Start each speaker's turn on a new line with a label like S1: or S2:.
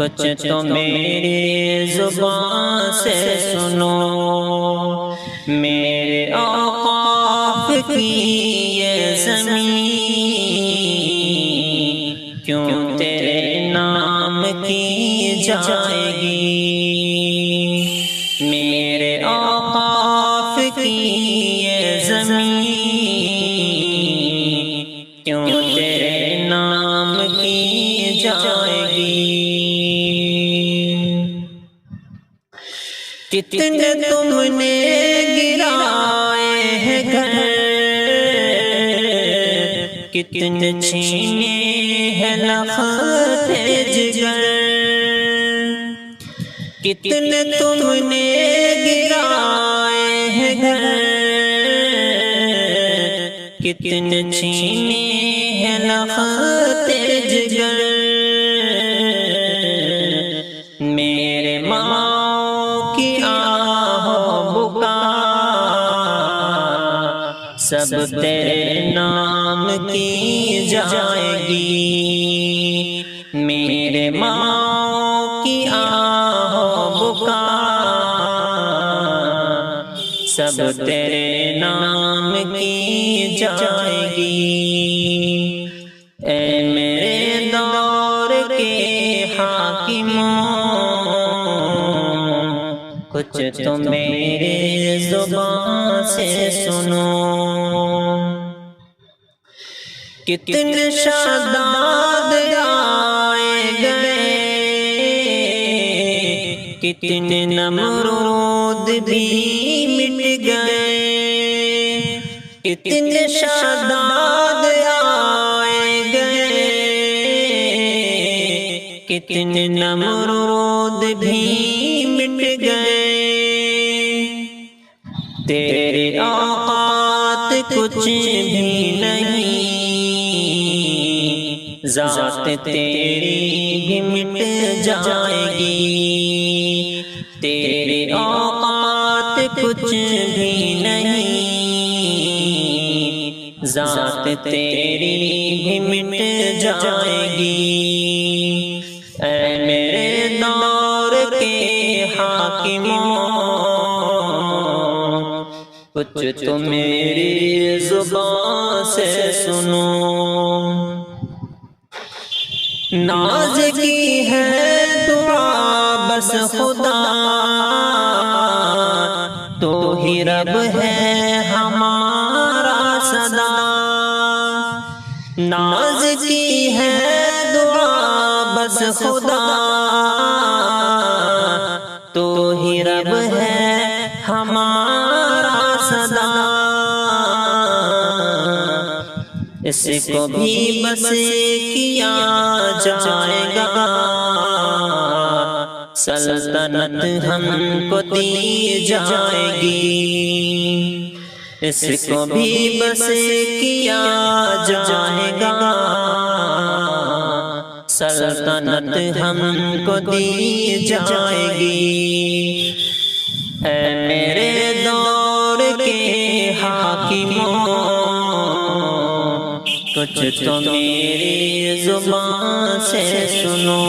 S1: کچھ تو میری زبان سے سنو، میرے اوقاف کی یہ زمین کیوں تیرے نام کی جائے گی، میرے اوقاف کی یہ زمین کیوں تیرے نام کی جائے گی۔ کتنے تم نے گرائے ہیں گھر، کتنے چھینے ہیں لخت جگر، کتنے تم نے گرائے ہیں گھر، کتنے چھینے ہیں لخت جگر، میرے ماں کی آہ و بکا سب تیرے نام کی جائے گی، میرے ماں کی آہ و بکا سب تیرے نام کی جائے گی۔ اے میرے دور کے حاکموں، کچھ تو میرے زبان سے سنو، کتنے شاداب آئے گئے، کتنے نمرود بھی مٹ گئے، کتنے شاداب آئے گئے، کتنے نمرود بھی مٹ گئے، تیرے اوقات کچھ بھی نہیں، ذات تیری بھی مٹ جائے گی، تیرے اوقات کچھ بھی نہیں، ذات تیری بھی مٹ جائے گی۔ اے میرے دور کے حاکموں، کچھ تو میری زبان سے سنو، ناز کی ہے دعا بس خدا، تو ہی رب ہے ہمارا صدا، ناز کی ہے دعا بس خدا، تو ہی رب ہے ہمارا صدا، اس کو بھی بس کیا جائے گا، سلطنت ہم کو دی جائے گی، اس کو بھی بس کیا جائے گا، سلطنت ہم کو دی جائے گی۔ اے میرے دور کے حاکموں، کچھ تو میری زبان سے سنو،